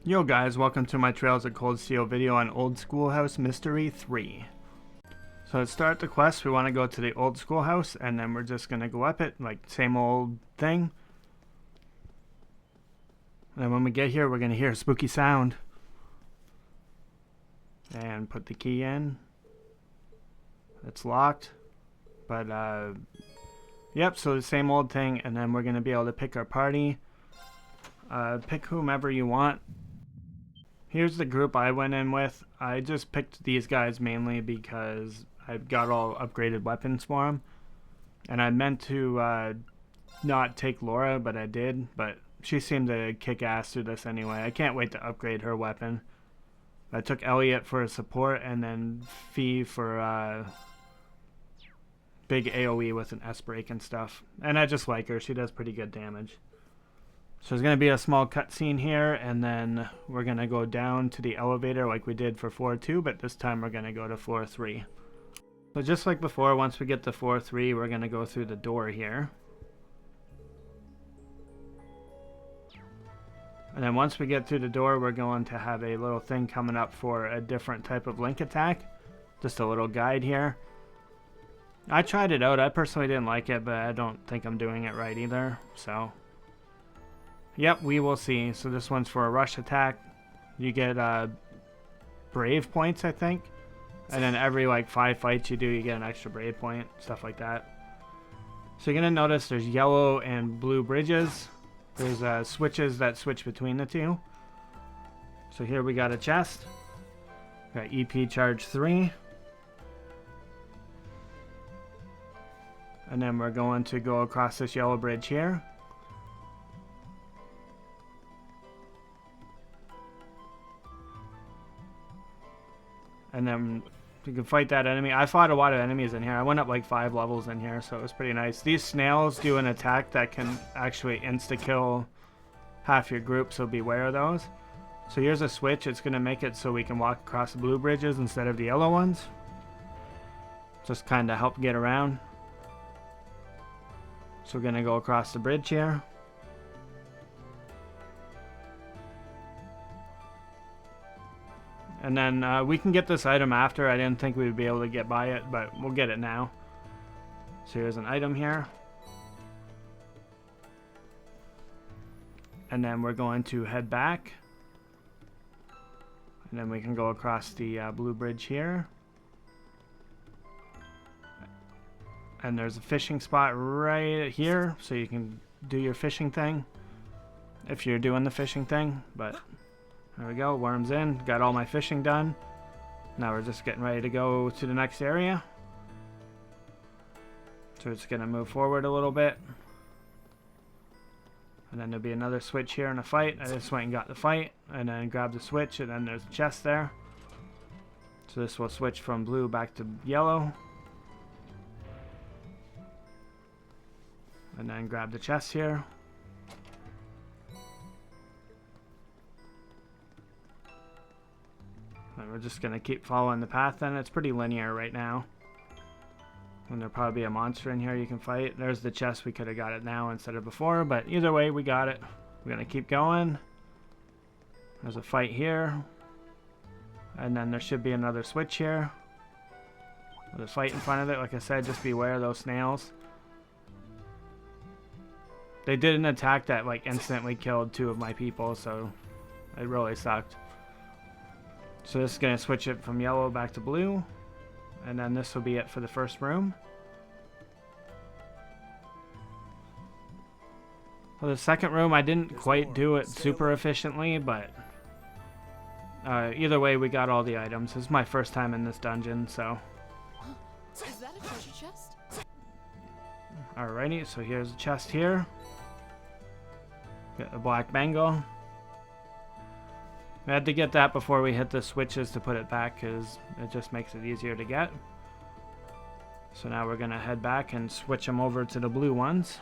Yo guys, welcome to my Trails of Cold Steel video on Old Schoolhouse Mystery 3. So to start the quest, we want to go to the old schoolhouse, and then we're just going to go up it, like same old thing. And then when we get here, we're going to hear a spooky sound. And put the key in. It's locked. But, yep, so the same old thing, and then we're going to be able to pick our party. Pick whomever you want. Here's the group I went in with. I just picked these guys mainly because I've got all upgraded weapons for them. And I meant to not take Laura, but I did. But she seemed to kick ass through this anyway. I can't wait to upgrade her weapon. I took Elliot for support, and then Fee for big AoE with an S-break and stuff. And I just like her. She does pretty good damage. So there's going to be a small cutscene here, and then we're going to go down to the elevator like we did for floor 2, but this time we're going to go to floor 3. So just like before, once we get to floor 3, we're going to go through the door here. And then once we get through the door, we're going to have a little thing coming up for a different type of link attack. Just a little guide here. I tried it out. I personally didn't like it, but I don't think I'm doing it right either, so... Yep, we will see. So this one's for a rush attack. You get brave points, I think. And then every like 5 fights you do, you get an extra brave point. Stuff like that. So you're going to notice there's yellow and blue bridges. There's switches that switch between the two. So here we got a chest. Got EP charge 3. And then we're going to go across this yellow bridge here. And then you can fight that enemy. I fought a lot of enemies in here. I went up like 5 levels in here, so it was pretty nice. These snails do an attack that can actually insta-kill half your group, so beware of those. So here's a switch. It's going to make it so we can walk across the blue bridges instead of the yellow ones. Just kind of help get around. So we're going to go across the bridge here. And then we can get this item after. I didn't think we would be able to get by it, but we'll get it now. So here's an item here. And then we're going to head back. And then we can go across the blue bridge here. And there's a fishing spot right here, so you can do your fishing thing. If you're doing the fishing thing, but... There we go, worms in. Got all my fishing done. Now we're just getting ready to go to the next area. So it's going to move forward a little bit. And then there'll be another switch here in a fight. I just went and got the fight. And then grabbed the switch, and then there's a chest there. So this will switch from blue back to yellow. And then grab the chest here. And we're just going to keep following the path then. It's pretty linear right now. And there'll probably be a monster in here you can fight. There's the chest. We could have got it now instead of before. But either way, we got it. We're going to keep going. There's a fight here. And then there should be another switch here. There's a fight in front of it. Like I said, just beware of those snails. They did an attack that like instantly killed 2 of my people. So it really sucked. So this is going to switch it from yellow back to blue. And then this will be it for the first room. For the second room, I didn't quite do it super efficiently, but either way, we got all the items. This is my first time in this dungeon, so. Is that a treasure chest? Alrighty, so here's a chest here. Got the black bangle. We had to get that before we hit the switches to put it back because it just makes it easier to get. So now we're going to head back and switch them over to the blue ones.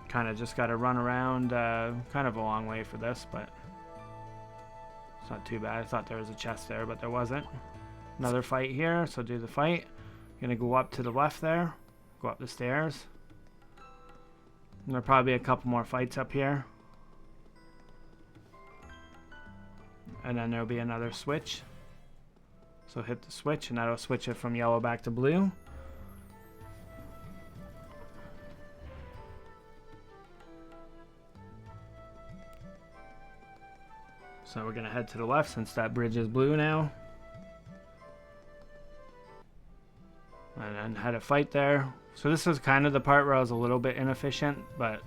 Kind of just got to run around kind of a long way for this, but it's not too bad. I thought there was a chest there, but there wasn't. Another fight here, so do the fight. Going to go up to the left there, go up the stairs. There'll probably be a couple more fights up here. And then there'll be another switch. So hit the switch and that'll switch it from yellow back to blue. So we're gonna head to the left since that bridge is blue now. And then had a fight there. So this is kind of the part where I was a little bit inefficient, but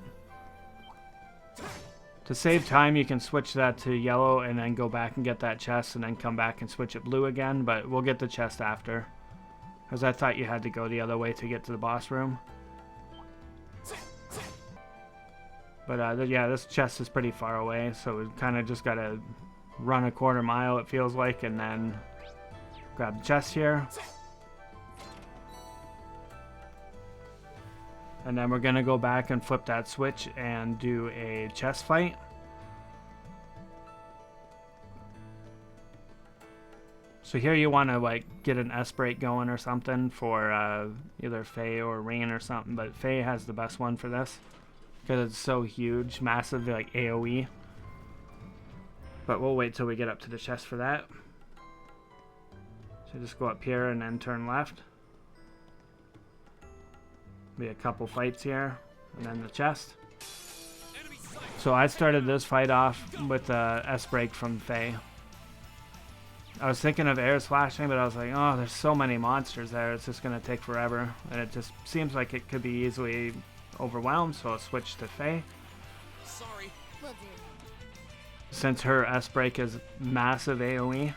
to save time you can switch that to yellow and then go back and get that chest and then come back and switch it blue again, but we'll get the chest after. Because I thought you had to go the other way to get to the boss room. But yeah, this chest is pretty far away, so we kind of just gotta run a quarter mile it feels like and then grab the chest here. And then we're gonna go back and flip that switch and do a chest fight. So here you want to like get an S break going or something for either Faye or Rain or something, but Faye has the best one for this because it's so huge, massive, like AoE. But we'll wait till we get up to the chest for that. So just go up here and then turn left. Be a couple fights here, and then the chest. So I started this fight off with a S break from Faye. I was thinking of air slashing, but I was like, oh, there's so many monsters there, it's just gonna take forever, and it just seems like it could be easily overwhelmed, so I'll switch to Faye. Sorry. Will do. Since her S break is massive AoE.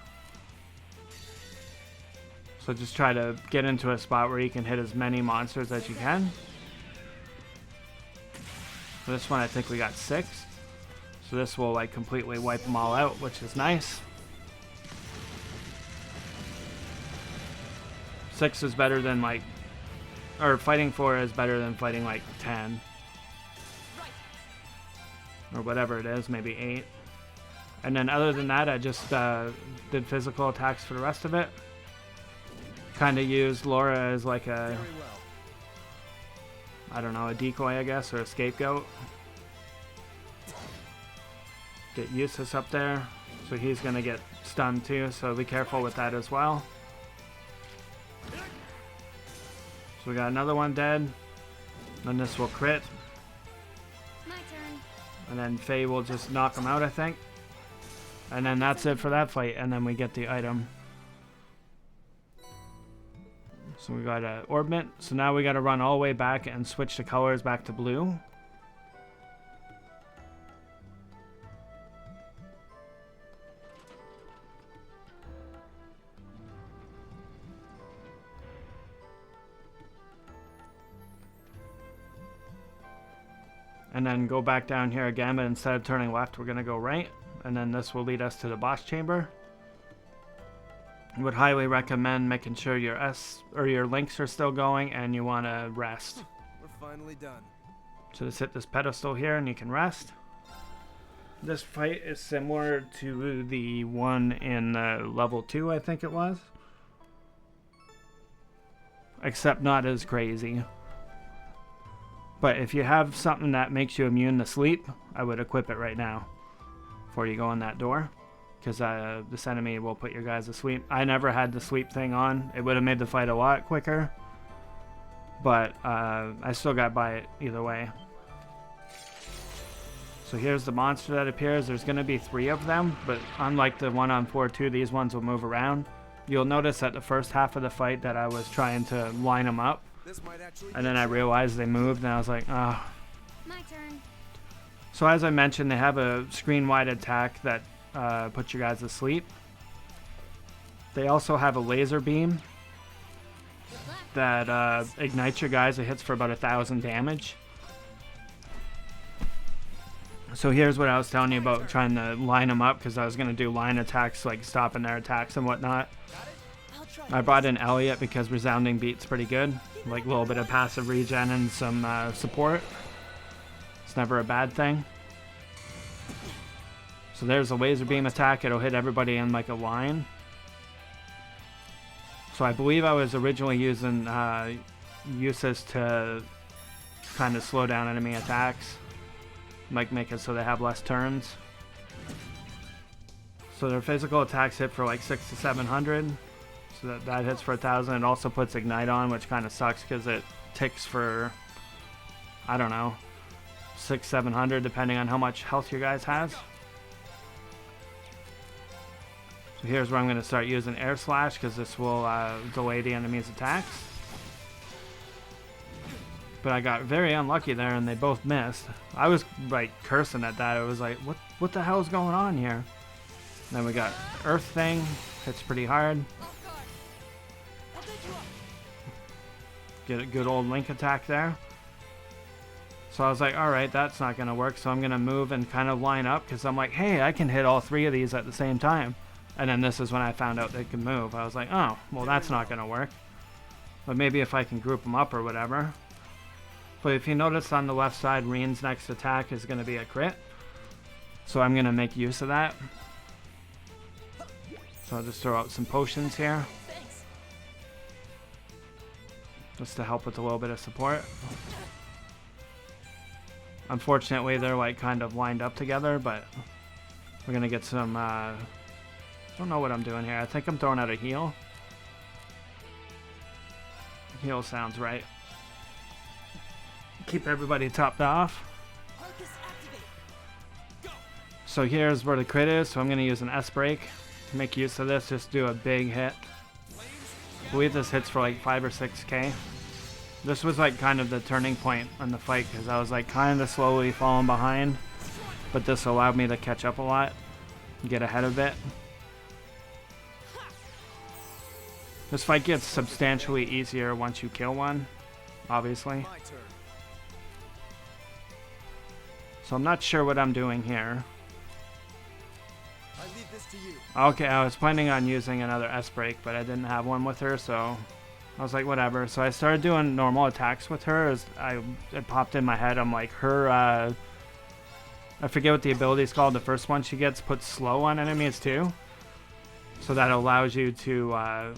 So just try to get into a spot where you can hit as many monsters as you can. For this one I think we got 6. So this will like completely wipe them all out, which is nice. 6 is better than like, or fighting 4 is better than fighting like 10. Or whatever it is, maybe 8. And then other than that I just did physical attacks for the rest of it. Kind of used Laura as like a, I don't know, a decoy I guess, or a scapegoat. Get Eustace up there, so he's gonna get stunned too, so be careful with that as well. So we got another one dead, then this will crit. My turn. And then Faye will just knock him out I think. And then that's it for that fight, and then we get the item. So we got an orbment. So now we got to run all the way back and switch the colors back to blue. And then go back down here again, but instead of turning left, we're going to go right. And then this will lead us to the boss chamber. Would highly recommend making sure your your links are still going and you want to rest. We're finally done. So just hit this pedestal here and you can rest. This fight is similar to the one in level 2 I think it was. Except not as crazy. But if you have something that makes you immune to sleep, I would equip it right now before you go in that door. Because this enemy will put your guys to sleep. I never had the sleep thing on. It would have made the fight a lot quicker. But I still got by it either way. So here's the monster that appears. There's going to be 3 of them. But unlike the one on 4-2, these ones will move around. You'll notice at the first half of the fight that I was trying to line them up. And then I realized they moved and I was like, oh. My turn. So as I mentioned, they have a screen-wide attack that put your guys to sleep. They also have a laser beam that ignites your guys. It hits for about 1,000 damage. So here's what I was telling you about trying to line them up, because I was going to do line attacks, like stopping their attacks and whatnot. I brought in Elliot because resounding beat's pretty good, like a little bit of passive regen and some support. It's never a bad thing. So there's a laser beam attack. It'll hit everybody in like a line. So I believe I was originally using Eustace to kind of slow down enemy attacks. Might make it so they have less turns. So their physical attacks hit for like 600 to 700. So that hits for 1,000. It also puts Ignite on, which kind of sucks because it ticks for, I don't know, 600, 700 depending on how much health your guys has. So here's where I'm going to start using Air Slash because this will delay the enemy's attacks. But I got very unlucky there and they both missed. I was like cursing at that. I was like, what the hell is going on here? And then we got Earth Thing, hits pretty hard. Get a good old Link attack there. So I was like, alright, that's not going to work. So I'm going to move and kind of line up because I'm like, hey, I can hit all three of these at the same time. And then this is when I found out they could move. I was like, oh, well, that's not going to work. But maybe if I can group them up or whatever. But if you notice on the left side, Reen's next attack is going to be a crit. So I'm going to make use of that. So I'll just throw out some potions here. Just to help with a little bit of support. Unfortunately, they're like kind of lined up together, but we're going to get some... I don't know what I'm doing here. I think I'm throwing out a heal. Heal sounds right. Keep everybody topped off. So here's where the crit is. So I'm going to use an S-Break to make use of this. Just do a big hit. I believe this hits for like 5 or 6k. This was like kind of the turning point on the fight because I was like kind of slowly falling behind. But this allowed me to catch up a lot. Get ahead of it. This fight gets substantially easier once you kill one, obviously. So I'm not sure what I'm doing here. I leave this to you. Okay, I was planning on using another S-Break, but I didn't have one with her, so I was like, whatever. So I started doing normal attacks with her as it popped in my head. I'm like, her, I forget what the ability is called. The first one she gets puts slow on enemies too. So that allows you to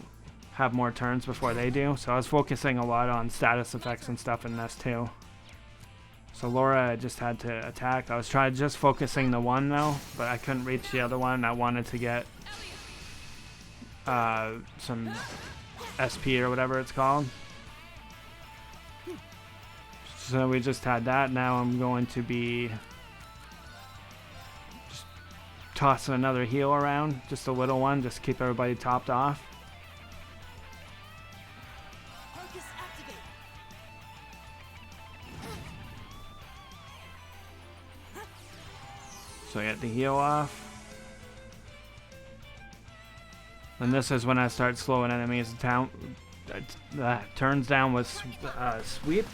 have more turns before they do. So I was focusing a lot on status effects and stuff in this too. So Laura just had to attack. I was trying just focusing the one though, but I couldn't reach the other one. I wanted to get some SP or whatever it's called. So we just had that. Now I'm going to be just tossing another heal around, just a little one, just keep everybody topped off. So I get the heal off. And this is when I start slowing enemies down. Turns down with sweep.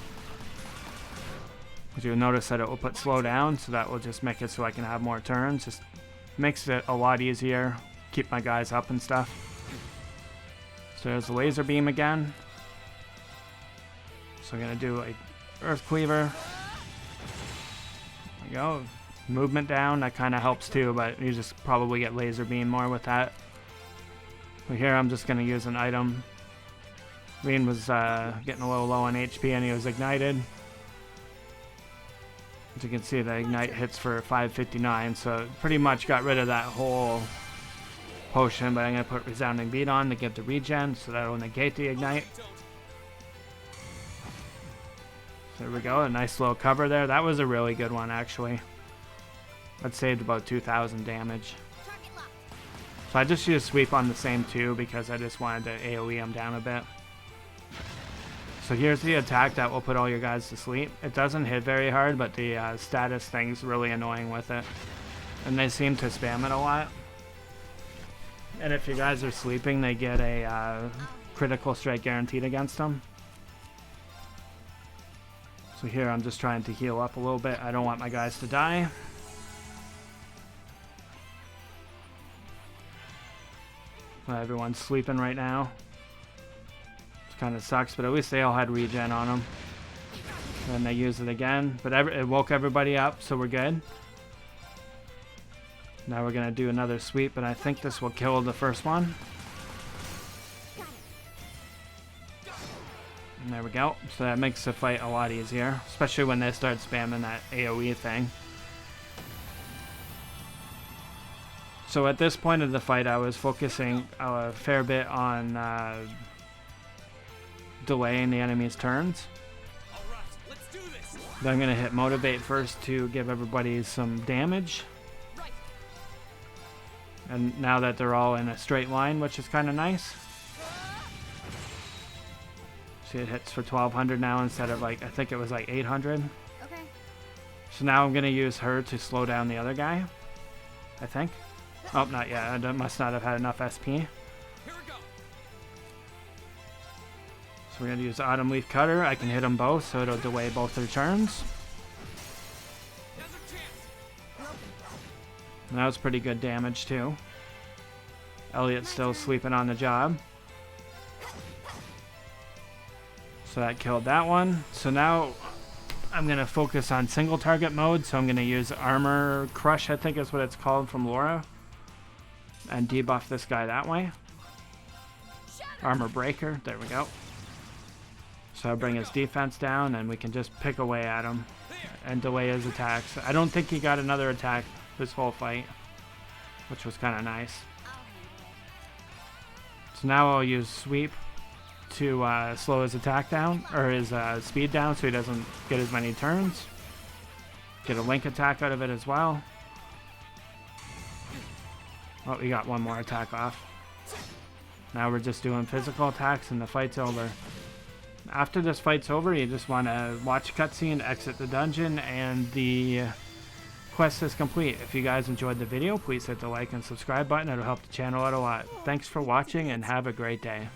But you'll notice that it will put slow down, so that will just make it so I can have more turns. Just makes it a lot easier. Keep my guys up and stuff. So there's the laser beam again. So I'm gonna do a Earth Cleaver. There we go. Movement down, that kind of helps too, but you just probably get laser beam more with that. But here I'm just going to use an item. Reen was getting a little low on HP and he was ignited. As you can see, the ignite hits for 559, so it pretty much got rid of that whole potion, but I'm going to put Resounding Beat on to give the regen, so that will negate the ignite. There we go, a nice little cover there. That was a really good one actually. That saved about 2,000 damage. So I just used sweep on the same two because I just wanted to AoE him down a bit. So here's the attack that will put all your guys to sleep. It doesn't hit very hard, but the status thing's really annoying with it. And they seem to spam it a lot. And if you guys are sleeping, they get a critical strike guaranteed against them. So here I'm just trying to heal up a little bit. I don't want my guys to die. Everyone's sleeping right now. It kind of sucks, but at least they all had regen on them. Then they use it again, but it woke everybody up, so we're good. Now we're gonna do another sweep, but I think this will kill the first one. And there we go. So that makes the fight a lot easier, especially when they start spamming that AoE thing. So at this point of the fight, I was focusing a fair bit on delaying the enemy's turns. Then I'm going to hit Motivate first to give everybody some damage. And now that they're all in a straight line, which is kind of nice. See, it hits for 1200 now instead of like, I think it was like 800. Okay. So now I'm going to use her to slow down the other guy, I think. Oh, not yet. I must not have had enough SP. So we're going to use Autumn Leaf Cutter. I can hit them both, so it'll delay both their turns. And that was pretty good damage, too. Elliot's still sleeping on the job. So that killed that one. So now I'm going to focus on single target mode. So I'm going to use Armor Crush, I think is what it's called from Laura. And debuff this guy that way. Armor Breaker. There we go. So I'll bring his defense down and we can just pick away at him and delay his attacks. I don't think he got another attack this whole fight, which was kind of nice. So now I'll use Sweep to slow his attack down, or his speed down, so he doesn't get as many turns. Get a link attack out of it as well. Oh, we got one more attack off. Now we're just doing physical attacks and the fight's over. After this fight's over, you just want to watch cutscene, exit the dungeon, and the quest is complete. If you guys enjoyed the video, please hit the like and subscribe button. It'll help the channel out a lot. Thanks for watching and have a great day.